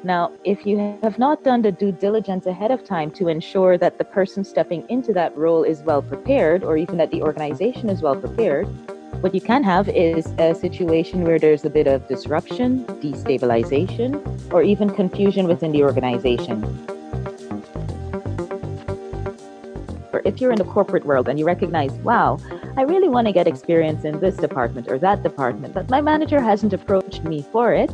Now, if you have not done the due diligence ahead of time to ensure that the person stepping into that role is well prepared, or even that the organization is well prepared, what you can have is a situation where there's a bit of disruption, destabilization, or even confusion within the organization. Or if you're in the corporate world and you recognize, wow, I really want to get experience in this department or that department, but my manager hasn't approached me for it,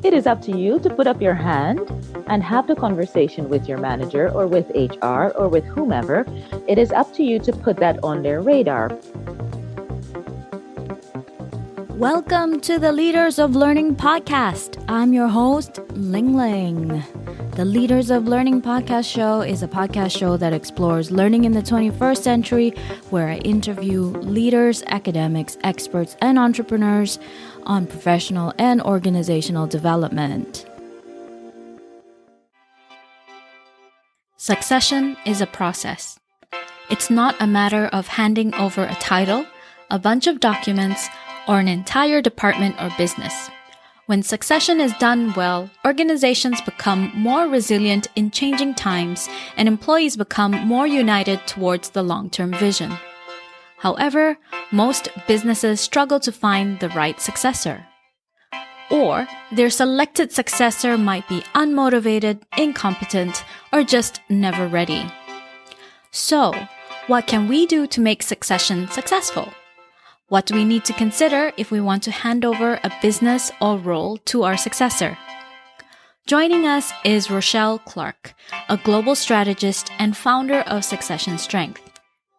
it is up to you to put up your hand and have the conversation with your manager or with HR or with whomever. It is up to you to put that on their radar. Welcome to the Leaders of Learning podcast. I'm your host, Ling Ling. The Leaders of Learning podcast show is a podcast show that explores learning in the 21st century, where I interview leaders, academics, experts, and entrepreneurs on professional and organizational development. Succession is a process. It's not a matter of handing over a title, a bunch of documents, or an entire department or business. When succession is done well, organizations become more resilient in changing times and employees become more united towards the long-term vision. However, most businesses struggle to find the right successor. Or their selected successor might be unmotivated, incompetent, or just never ready. So, what can we do to make succession successful? What do we need to consider if we want to hand over a business or role to our successor? Joining us is Rochelle Clarke, a global strategist and founder of Succession Strength.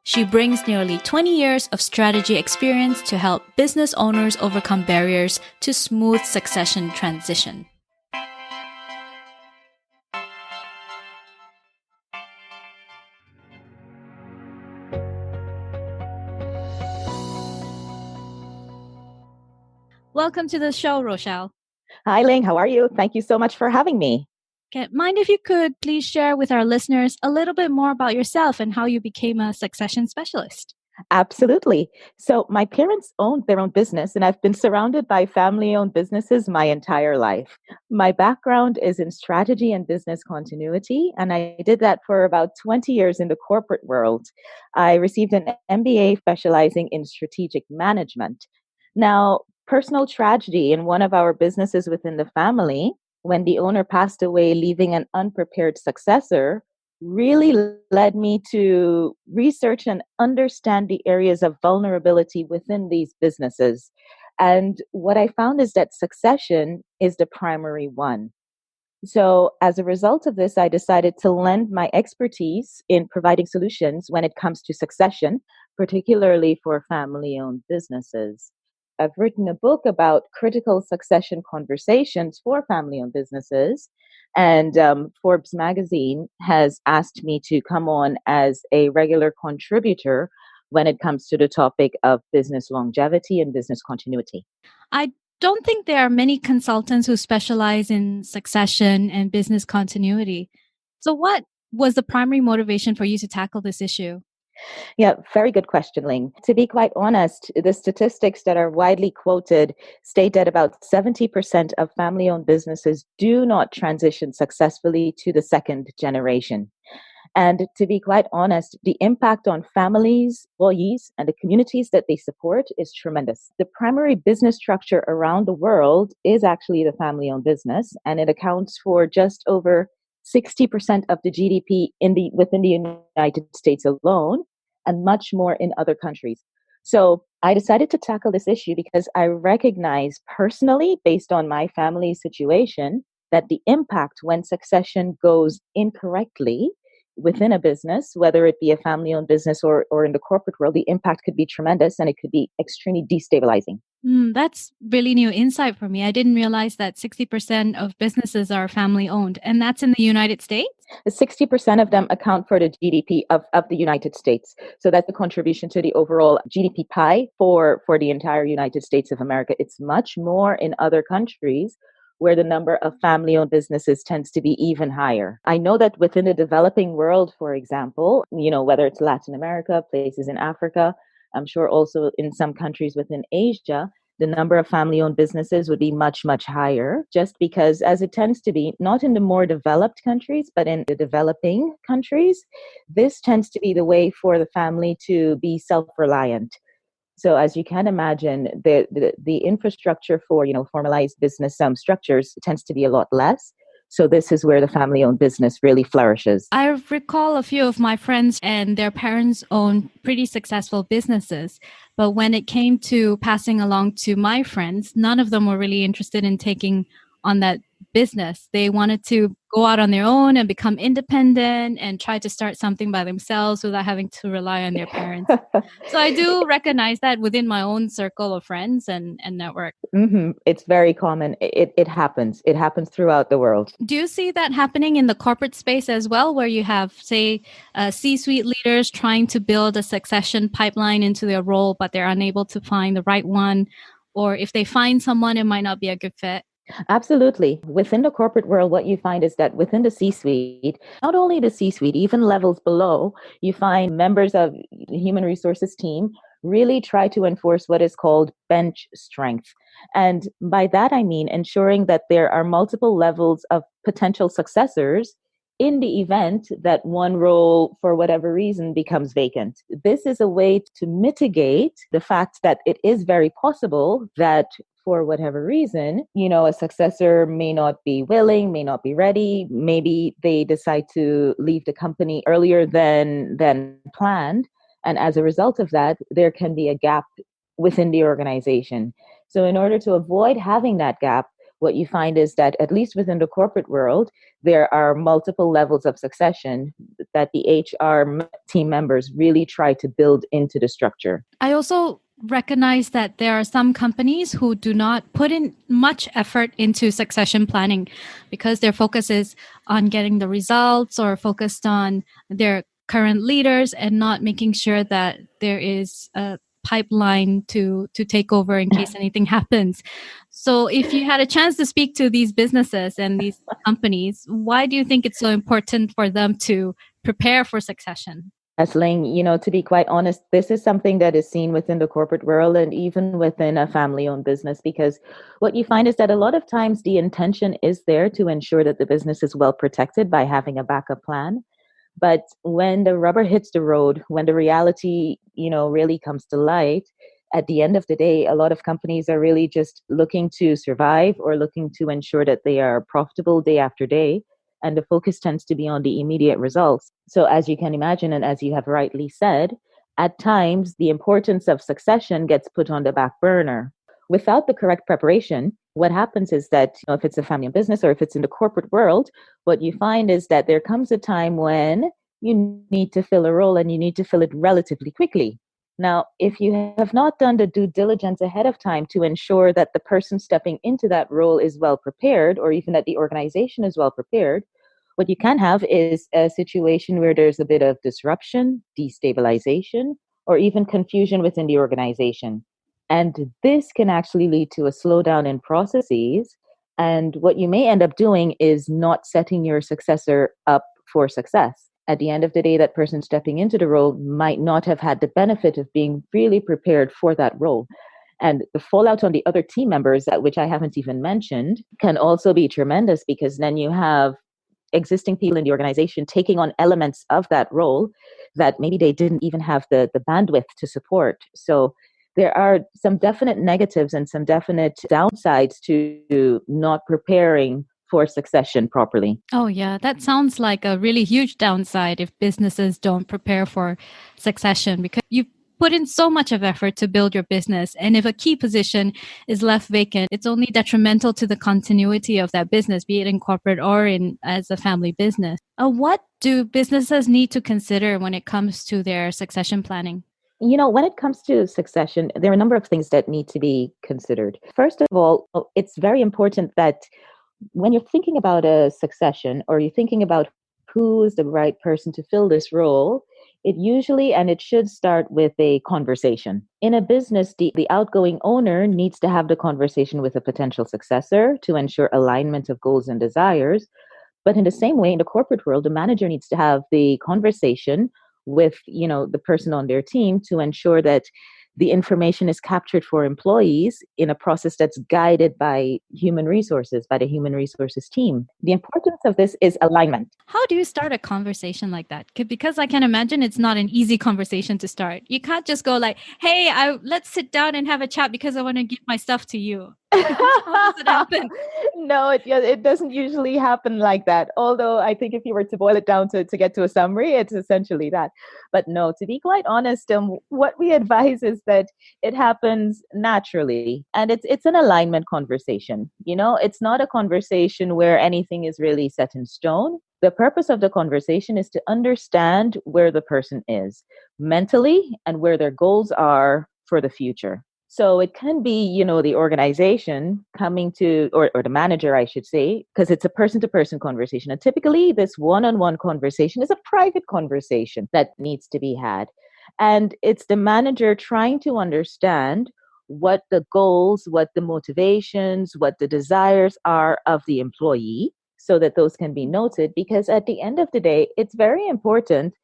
She brings nearly 20 years of strategy experience to help business owners overcome barriers to smooth succession transition. Welcome to the show, Rochelle. Hi, Ling. How are you? Thank you so much for having me. Mind if you could please share with our listeners a little bit more about yourself and how you became a succession specialist? Absolutely. So my parents owned their own business, and I've been surrounded by family-owned businesses my entire life. My background is in strategy and business continuity, and I did that for about 20 years in the corporate world. I received an MBA specializing in strategic management. Now, personal tragedy in one of our businesses within the family, when the owner passed away, leaving an unprepared successor, really led me to research and understand the areas of vulnerability within these businesses. And what I found is that succession is the primary one. So, as a result of this, I decided to lend my expertise in providing solutions when it comes to succession, particularly for family owned businesses. I've written a book about critical succession conversations for family owned businesses. And Forbes magazine has asked me to come on as a regular contributor when it comes to the topic of business longevity and business continuity. I don't think there are many consultants who specialize in succession and business continuity. So, what was the primary motivation for you to tackle this issue? Yeah, very good question, Ling. To be quite honest, the statistics that are widely quoted state that about 70% of family owned businesses do not transition successfully to the second generation. And to be quite honest, the impact on families, employees, and the communities that they support is tremendous. The primary business structure around the world is actually the family owned business, and it accounts for just over 60% of the GDP within the United States alone, and much more in other countries. So I decided to tackle this issue because I recognize personally, based on my family situation, that the impact when succession goes incorrectly within a business, whether it be a family-owned business or in the corporate world, the impact could be tremendous and it could be extremely destabilizing. That's really new insight for me. I didn't realize that 60% of businesses are family owned, and that's in the United States? 60% of them account for the GDP of the United States. So that's the contribution to the overall GDP pie for the entire United States of America. It's much more in other countries where the number of family-owned businesses tends to be even higher. I know that within the developing world, for example, whether it's Latin America, places in Africa, I'm sure also in some countries within Asia, the number of family owned businesses would be much, much higher, just because, as it tends to be, not in the more developed countries, but in the developing countries, this tends to be the way for the family to be self reliant. So as you can imagine, the infrastructure for, formalized business structures tends to be a lot less. So this is where the family owned business really flourishes. I recall a few of my friends and their parents own pretty successful businesses. But when it came to passing along to my friends, none of them were really interested in taking on that business. They wanted to go out on their own and become independent and try to start something by themselves without having to rely on their parents. So I do recognize that within my own circle of friends and network. It's very common. It happens. It happens throughout the world. Do you see that happening in the corporate space as well, where you have, say, C-suite leaders trying to build a succession pipeline into their role, but they're unable to find the right one? Or if they find someone, it might not be a good fit? Absolutely. Within the corporate world, what you find is that within the C-suite, not only the C-suite, even levels below, you find members of the human resources team really try to enforce what is called bench strength. And by that, I mean ensuring that there are multiple levels of potential successors in the event that one role, for whatever reason, becomes vacant. This is a way to mitigate the fact that it is very possible that for whatever reason, a successor may not be willing, may not be ready. Maybe they decide to leave the company earlier than planned. And as a result of that, there can be a gap within the organization. So in order to avoid having that gap, what you find is that at least within the corporate world, there are multiple levels of succession that the HR team members really try to build into the structure. I also recognize that there are some companies who do not put in much effort into succession planning because their focus is on getting the results or focused on their current leaders and not making sure that there is a pipeline to take over in case anything happens. So if you had a chance to speak to these businesses and these companies, why do you think it's so important for them to prepare for succession? Ling, to be quite honest, this is something that is seen within the corporate world and even within a family owned business, because what you find is that a lot of times the intention is there to ensure that the business is well protected by having a backup plan. But when the rubber hits the road, when the reality, really comes to light, at the end of the day, a lot of companies are really just looking to survive or looking to ensure that they are profitable day after day. And the focus tends to be on the immediate results. So, as you can imagine, and as you have rightly said, at times the importance of succession gets put on the back burner. Without the correct preparation, what happens is that if it's a family business or if it's in the corporate world, what you find is that there comes a time when you need to fill a role and you need to fill it relatively quickly. Now, if you have not done the due diligence ahead of time to ensure that the person stepping into that role is well prepared, or even that the organization is well prepared, what you can have is a situation where there's a bit of disruption, destabilization, or even confusion within the organization. And this can actually lead to a slowdown in processes. And what you may end up doing is not setting your successor up for success. At the end of the day, that person stepping into the role might not have had the benefit of being really prepared for that role. And the fallout on the other team members, which I haven't even mentioned, can also be tremendous, because then you have existing people in the organization taking on elements of that role that maybe they didn't even have the bandwidth to support. So there are some definite negatives and some definite downsides to not preparing for succession properly. Oh, yeah. That sounds like a really huge downside if businesses don't prepare for succession, because you put in so much of effort to build your business. And if a key position is left vacant, it's only detrimental to the continuity of that business, be it in corporate or in as a family business. What do businesses need to consider when it comes to their succession planning? When it comes to succession, there are a number of things that need to be considered. First of all, it's very important that when you're thinking about a succession, or you're thinking about who is the right person to fill this role, it usually and it should start with a conversation. In a business, the outgoing owner needs to have the conversation with a potential successor to ensure alignment of goals and desires. But in the same way, in the corporate world, the manager needs to have the conversation with, the person on their team to ensure that the information is captured for employees in a process that's guided by human resources, by the human resources team. The importance of this is alignment. How do you start a conversation like that? Because I can imagine it's not an easy conversation to start. You can't just go like, "Hey, let's sit down and have a chat because I want to give my stuff to you." How does it happen? No, it doesn't usually happen like that. Although I think if you were to boil it down to get to a summary, it's essentially that. But no, to be quite honest, what we advise is that it happens naturally, and it's an alignment conversation. It's not a conversation where anything is really set in stone. The purpose of the conversation is to understand where the person is mentally and where their goals are for the future. So it can be, the organization coming to, or the manager, I should say, because it's a person-to-person conversation. And typically this one-on-one conversation is a private conversation that needs to be had. And it's the manager trying to understand what the goals, what the motivations, what the desires are of the employee so that those can be noted. Because at the end of the day, it's very important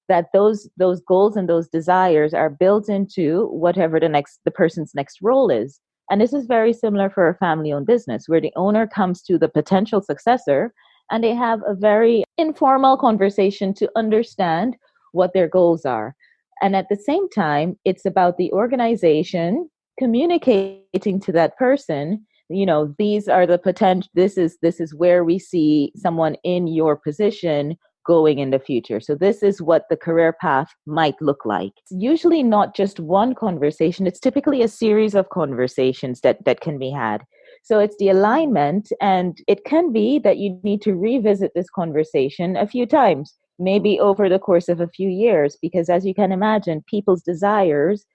that those goals and those desires are built into whatever the person's next role is. And this is very similar for a family-owned business where the owner comes to the potential successor and they have a very informal conversation to understand what their goals are. And at the same time, it's about the organization communicating to that person, these are the potential, this is where we see someone in your position going in the future. So this is what the career path might look like. It's usually not just one conversation. It's typically a series of conversations that can be had. So it's the alignment, and it can be that you need to revisit this conversation a few times, maybe over the course of a few years, because as you can imagine, people's desires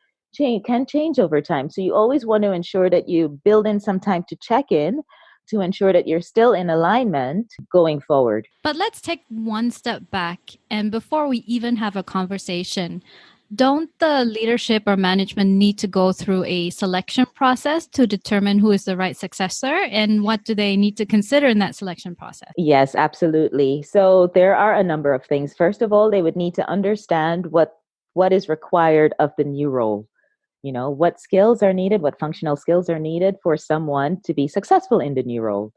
can change over time. So you always want to ensure that you build in some time to check in to ensure that you're still in alignment going forward. But let's take one step back. And before we even have a conversation, don't the leadership or management need to go through a selection process to determine who is the right successor? And what do they need to consider in that selection process? Yes, absolutely. So there are a number of things. First of all, they would need to understand what is required of the new role. What skills are needed, what functional skills are needed for someone to be successful in the new role.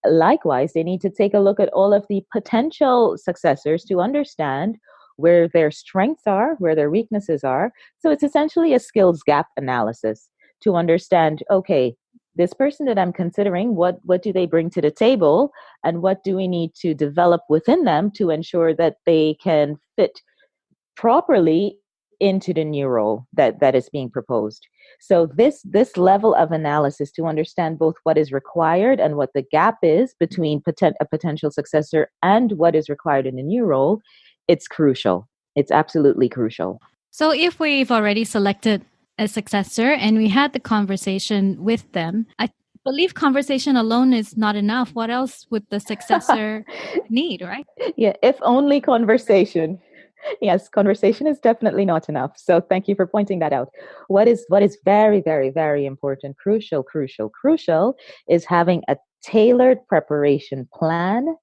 Likewise, they need to take a look at all of the potential successors to understand where their strengths are, where their weaknesses are. So it's essentially a skills gap analysis to understand, okay, this person that I'm considering, what do they bring to the table, and what do we need to develop within them to ensure that they can fit properly into the new role that is being proposed. So this level of analysis to understand both what is required and what the gap is between a potential successor and what is required in the new role, it's crucial. It's absolutely crucial. So if we've already selected a successor and we had the conversation with them, I believe conversation alone is not enough. What else would the successor need, right? Yeah, if only conversation. Yes, conversation is definitely not enough. So thank you for pointing that out. What is very, very, very important, crucial is having a tailored preparation plan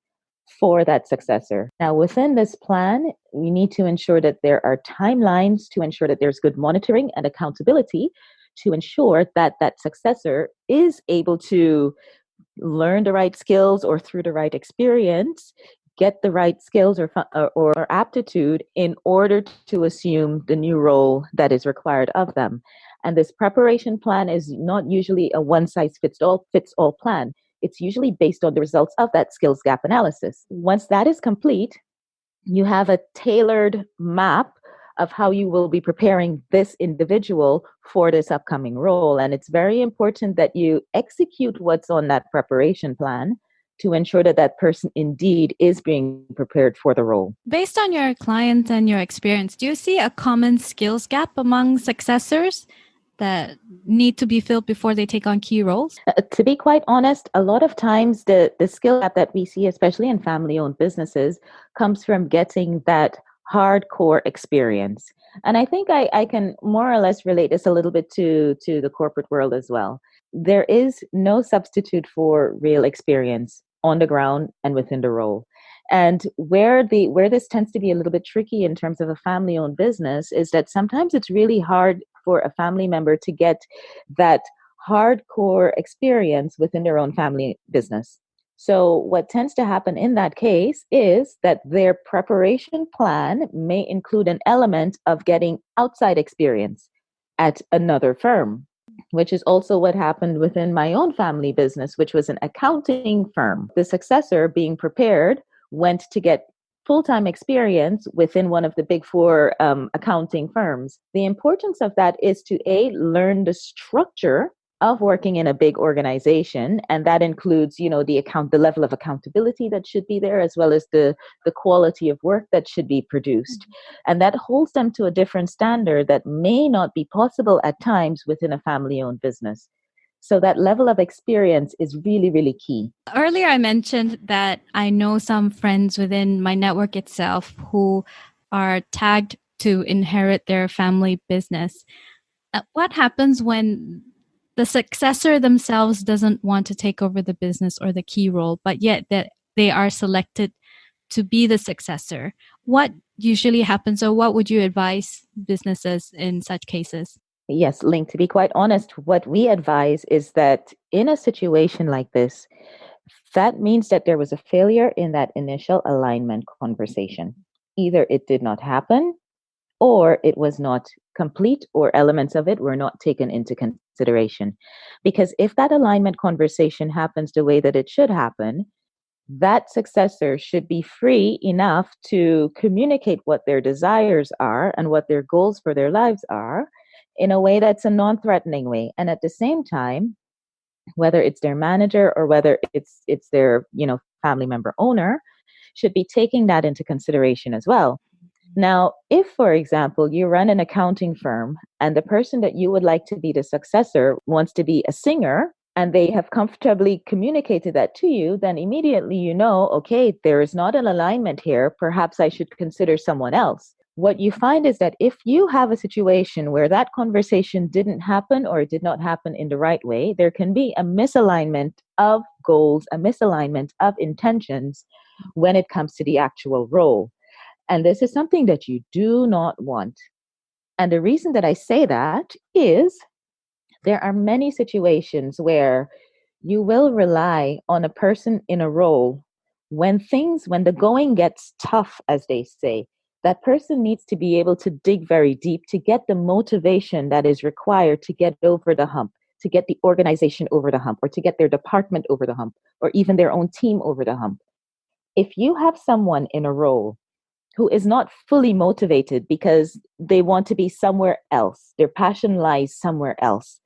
for that successor. Now, within this plan, we need to ensure that there are timelines to ensure that there's good monitoring and accountability to ensure that that successor is able to learn the right skills or through the right experience get the right skills or aptitude in order to assume the new role that is required of them. And this preparation plan is not usually a one size fits all plan. It's usually based on the results of that skills gap analysis. Once that is complete, you have a tailored map of how you will be preparing this individual for this upcoming role. And it's very important that you execute what's on that preparation plan to ensure that that person indeed is being prepared for the role. Based on your clients and your experience, do you see a common skills gap among successors that need to be filled before they take on key roles? To be quite honest, a lot of times the skill gap that we see, especially in family-owned businesses, comes from getting that hardcore experience. And I think I can more or less relate this a little bit to the corporate world as well. There is no substitute for real experience on the ground and within the role. And where this tends to be a little bit tricky in terms of a family-owned business is that sometimes it's really hard for a family member to get that hardcore experience within their own family business. So, what tends to happen in that case is that their preparation plan may include an element of getting outside experience at another firm, which is also what happened within my own family business, which was an accounting firm. The successor, being prepared, went to get full-time experience within one of the big four accounting firms. The importance of that is to learn the structure of working in a big organization, and that includes, the level of accountability that should be there, as well as the quality of work that should be produced. And that holds them to a different standard that may not be possible at times within a family-owned business. So that level of experience is really, really key. Earlier, I mentioned that I know some friends within my network itself who are tagged to inherit their family business. What happens when the successor themselves doesn't want to take over the business or the key role, but yet that they are selected to be the successor? What usually happens, or what would you advise businesses in such cases? Yes, Link, to be quite honest, what we advise is that in a situation like this, that means that there was a failure in that initial alignment conversation. Either it did not happen, or it was not complete, or elements of it were not taken into consideration. Because if that alignment conversation happens the way that it should happen, that successor should be free enough to communicate what their desires are and what their goals for their lives are in a way that's a non-threatening way. And at the same time, whether it's their manager or whether it's their, family member owner, should be taking that into consideration as well. Now, if, for example, you run an accounting firm and the person that you would like to be the successor wants to be a singer, and they have comfortably communicated that to you, then immediately okay, there is not an alignment here. Perhaps I should consider someone else. What you find is that if you have a situation where that conversation didn't happen, or it did not happen in the right way, there can be a misalignment of goals, a misalignment of intentions when it comes to the actual role. And this is something that you do not want. And the reason that I say that is there are many situations where you will rely on a person in a role when the going gets tough, as they say. That person needs to be able to dig very deep to get the motivation that is required to get over the hump, to get the organization over the hump, or to get their department over the hump, or even their own team over the hump. If you have someone in a role who is not fully motivated because they want to be somewhere else, their passion lies somewhere else,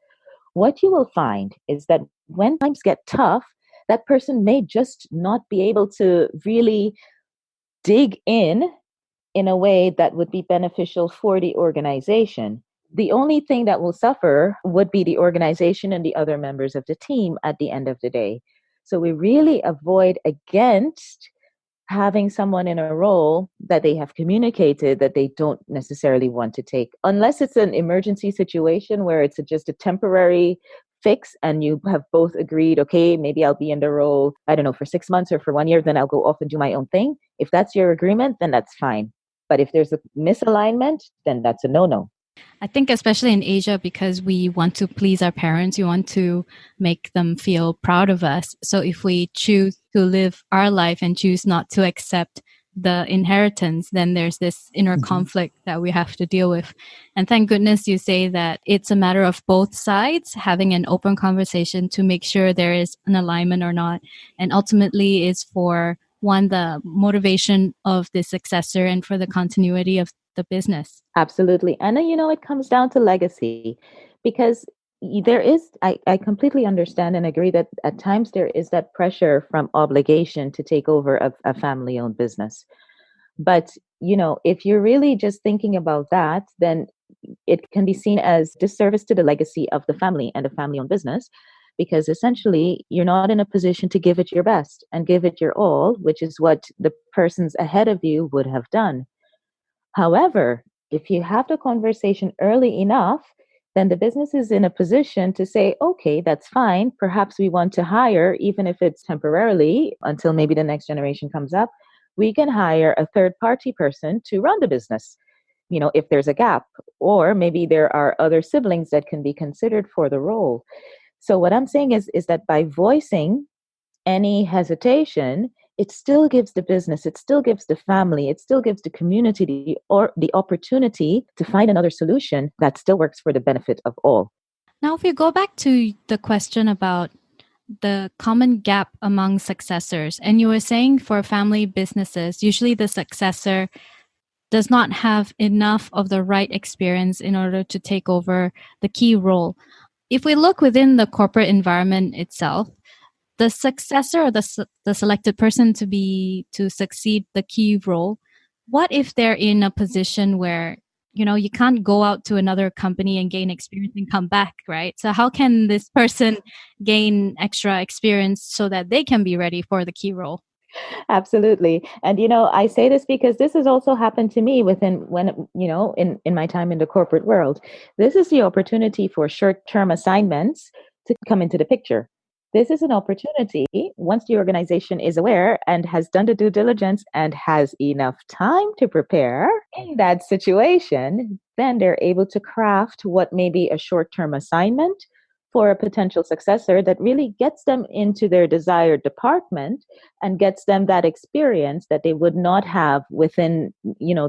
what you will find is that when times get tough, that person may just not be able to really dig in a way that would be beneficial for the organization. The only thing that will suffer would be the organization and the other members of the team at the end of the day. So we really avoid against having someone in a role that they have communicated that they don't necessarily want to take, unless it's an emergency situation where it's just a temporary fix and you have both agreed, okay, maybe I'll be in the role, I don't know, for 6 months or for 1 year, then I'll go off and do my own thing. If that's your agreement, then that's fine. But if there's a misalignment, then that's a no-no. I think especially in Asia, because we want to please our parents, we want to make them feel proud of us. So if we choose to live our life and choose not to accept the inheritance, then there's this inner conflict that we have to deal with. And thank goodness you say that it's a matter of both sides having an open conversation to make sure there is an alignment or not. And ultimately is for one, the motivation of the successor and for the continuity of the business. Absolutely. And it comes down to legacy, because I completely understand and agree that at times there is that pressure from obligation to take over a family owned business. But, if you're really just thinking about that, then it can be seen as disservice to the legacy of the family and a family owned business, because essentially you're not in a position to give it your best and give it your all, which is what the persons ahead of you would have done. However, if you have the conversation early enough, then the business is in a position to say, okay, that's fine. Perhaps we want to hire, even if it's temporarily until maybe the next generation comes up, we can hire a third party person to run the business. if there's a gap, or maybe there are other siblings that can be considered for the role. So what I'm saying is that by voicing any hesitation, it still gives the business, it still gives the family, it still gives the community the opportunity to find another solution that still works for the benefit of all. Now, if you go back to the question about the common gap among successors, and you were saying for family businesses, usually the successor does not have enough of the right experience in order to take over the key role. If we look within the corporate environment itself, the successor or the selected person to succeed the key role, what if they're in a position where you can't go out to another company and gain experience and come back, right? So how can this person gain extra experience so that they can be ready for the key role? Absolutely. And I say this because this has also happened to me in my time in the corporate world. This is the opportunity for short-term assignments to come into the picture. This is an opportunity once the organization is aware and has done the due diligence and has enough time to prepare in that situation, then they're able to craft what may be a short-term assignment for a potential successor that really gets them into their desired department and gets them that experience that they would not have within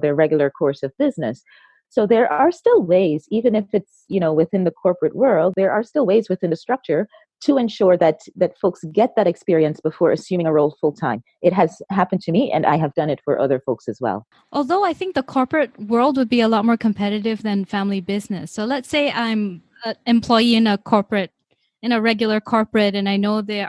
their regular course of business. So there are still ways, even if it's within the corporate world, there are still ways within the structure to ensure that folks get that experience before assuming a role full time. It has happened to me, and I have done it for other folks as well. Although I think the corporate world would be a lot more competitive than family business. So let's say I'm an employee in a regular corporate, and I know the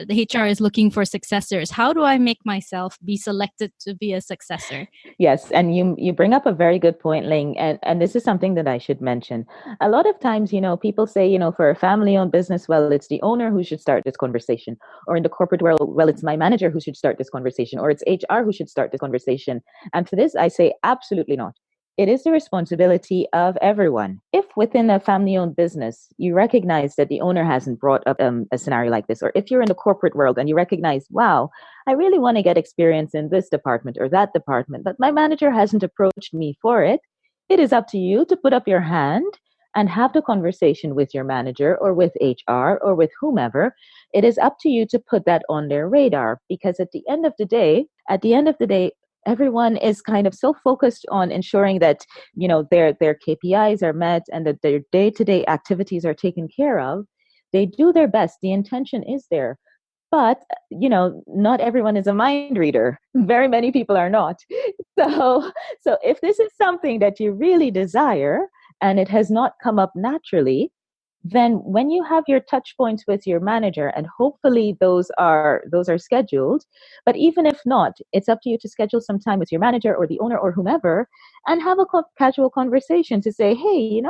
HR is looking for successors. How do I make myself be selected to be a successor? Yes, and you bring up a very good point, Ling, and this is something that I should mention. A lot of times, people say, for a family-owned business, well, it's the owner who should start this conversation, or in the corporate world, well, it's my manager who should start this conversation, or it's HR who should start this conversation. And for this, I say absolutely not. It is the responsibility of everyone. If within a family owned business, you recognize that the owner hasn't brought up a scenario like this, or if you're in the corporate world and you recognize, wow, I really want to get experience in this department or that department, but my manager hasn't approached me for it, it is up to you to put up your hand and have the conversation with your manager or with HR or with whomever. It is up to you to put that on their radar, because at the end of the day, everyone is kind of so focused on ensuring that their KPIs are met and that their day-to-day activities are taken care of. They do their best. The intention is there. But not everyone is a mind reader. Very many people are not. So if this is something that you really desire and it has not come up naturally, then when you have your touch points with your manager, and hopefully those are scheduled, but even if not, it's up to you to schedule some time with your manager or the owner or whomever and have a casual conversation to say, hey,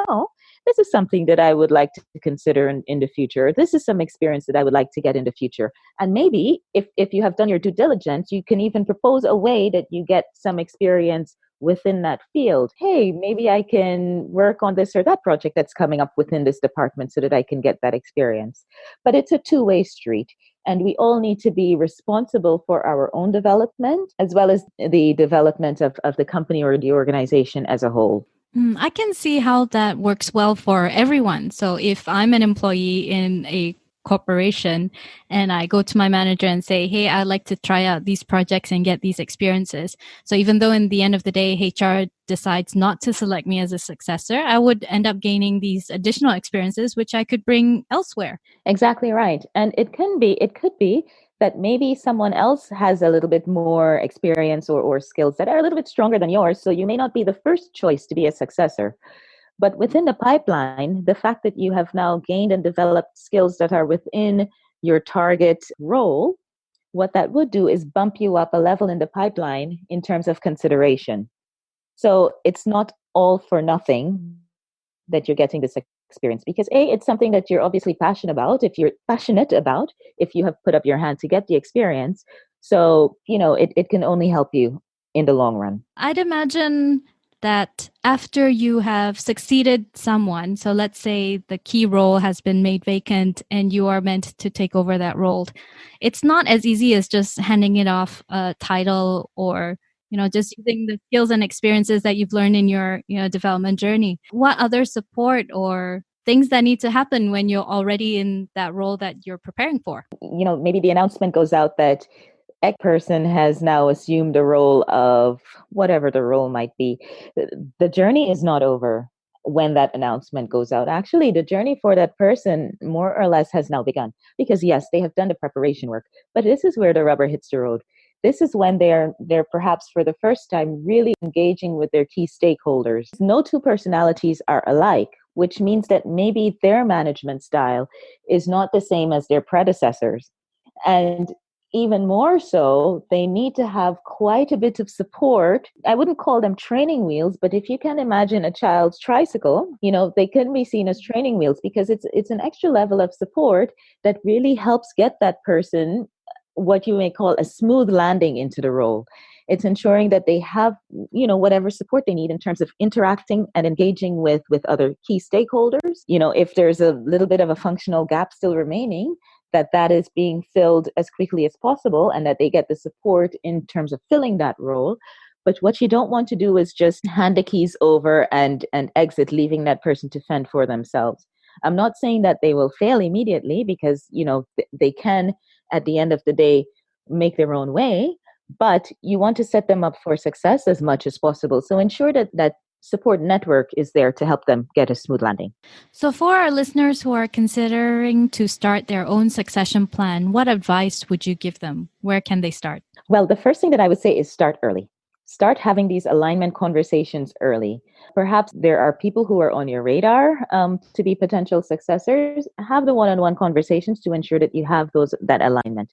this is something that I would like to consider in the future. This is some experience that I would like to get in the future. And maybe if you have done your due diligence, you can even propose a way that you get some experience within that field. Hey, maybe I can work on this or that project that's coming up within this department so that I can get that experience. But it's a two-way street. And we all need to be responsible for our own development as well as the development of the company or the organization as a whole. I can see how that works well for everyone. So if I'm an employee in a corporation and I go to my manager and say, hey, I'd like to try out these projects and get these experiences. So even though in the end of the day, HR decides not to select me as a successor, I would end up gaining these additional experiences, which I could bring elsewhere. Exactly right. And it could be that maybe someone else has a little bit more experience or skills that are a little bit stronger than yours. So you may not be the first choice to be a successor. But within the pipeline, the fact that you have now gained and developed skills that are within your target role, what that would do is bump you up a level in the pipeline in terms of consideration. So it's not all for nothing that you're getting this experience, because it's something that you're obviously passionate about. If you're passionate about, if you have put up your hand to get the experience, so it can only help you in the long run. I'd imagine that after you have succeeded someone, so let's say the key role has been made vacant and you are meant to take over that role, it's not as easy as just handing it off a title or just using the skills and experiences that you've learned in your, development journey. What other support or things that need to happen when you're already in that role that you're preparing for? Maybe the announcement goes out that X person has now assumed the role of whatever the role might be. The journey is not over when that announcement goes out. Actually, the journey for that person more or less has now begun, because yes, they have done the preparation work, but this is where the rubber hits the road. This is when they're perhaps for the first time really engaging with their key stakeholders. No two personalities are alike, which means that maybe their management style is not the same as their predecessors. And even more so, they need to have quite a bit of support. I wouldn't call them training wheels, but if you can imagine a child's tricycle, they can be seen as training wheels, because it's an extra level of support that really helps get that person what you may call a smooth landing into the role. It's ensuring that they have, whatever support they need in terms of interacting and engaging with other key stakeholders. If there's a little bit of a functional gap still remaining, that is being filled as quickly as possible, and that they get the support in terms of filling that role. But what you don't want to do is just hand the keys over and exit, leaving that person to fend for themselves. I'm not saying that they will fail immediately, because, they can, at the end of the day, make their own way, but you want to set them up for success as much as possible. So ensure that support network is there to help them get a smooth landing. So for our listeners who are considering to start their own succession plan, what advice would you give them? Where can they start? Well, the first thing that I would say is start early. Start having these alignment conversations early. Perhaps there are people who are on your radar to be potential successors. Have the one-on-one conversations to ensure that you have that alignment.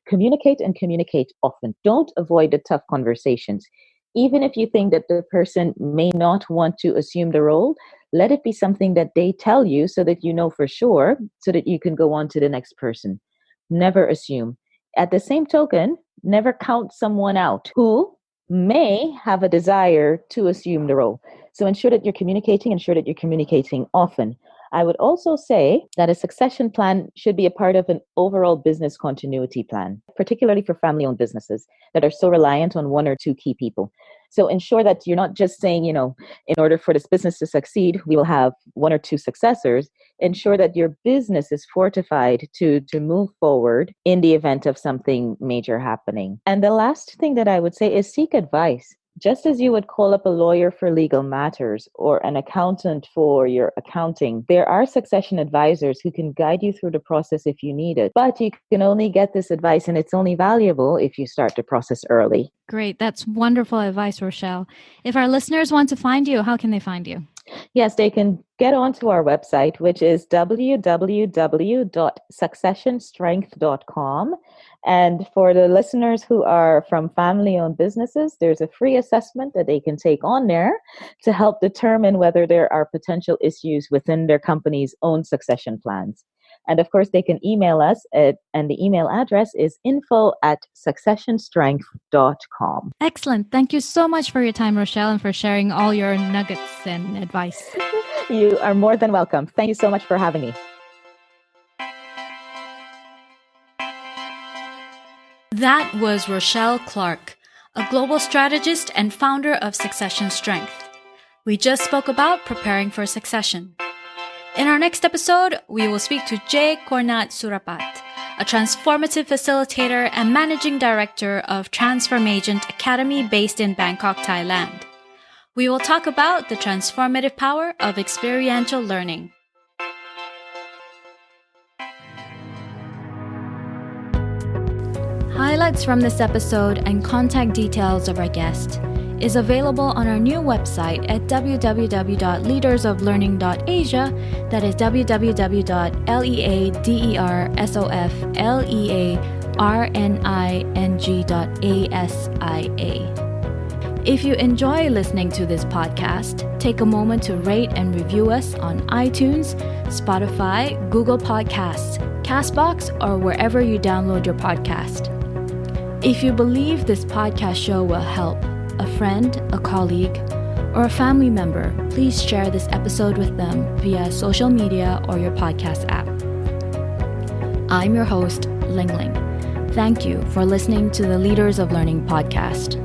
Communicate and communicate often. Don't avoid the tough conversations. Even if you think that the person may not want to assume the role, let it be something that they tell you so that you know for sure, so that you can go on to the next person. Never assume. At the same token, never count someone out who may have a desire to assume the role. So ensure that you're communicating often. I would also say that a succession plan should be a part of an overall business continuity plan, particularly for family-owned businesses that are so reliant on one or two key people. So ensure that you're not just saying, in order for this business to succeed, we will have one or two successors. Ensure that your business is fortified to move forward in the event of something major happening. And the last thing that I would say is seek advice. Just as you would call up a lawyer for legal matters or an accountant for your accounting, there are succession advisors who can guide you through the process if you need it. But you can only get this advice, and it's only valuable if you start the process early. Great. That's wonderful advice, Rochelle. If our listeners want to find you, how can they find you? Yes, they can get onto our website, which is www.successionstrength.com. And for the listeners who are from family-owned businesses, there's a free assessment that they can take on there to help determine whether there are potential issues within their company's own succession plans. And of course, they can email us, and the email address is info@successionstrength.com. Excellent. Thank you so much for your time, Rochelle, and for sharing all your nuggets and advice. You are more than welcome. Thank you so much for having me. That was Rochelle Clarke, a global strategist and founder of Succession Strength. We just spoke about preparing for succession. In our next episode, we will speak to Jay Kornat Surapat, a transformative facilitator and managing director of Transformagent Academy based in Bangkok, Thailand. We will talk about the transformative power of experiential learning. Highlights from this episode and contact details of our guest is available on our new website at www.leadersoflearning.asia, that is www.leadersoflearning.asia. If you enjoy listening to this podcast, take a moment to rate and review us on iTunes, Spotify, Google Podcasts, Castbox, or wherever you download your podcast. If you believe this podcast show will help a friend, a colleague, or a family member, please share this episode with them via social media or your podcast app. I'm your host, Ling Ling. Thank you for listening to the Leaders of Learning podcast.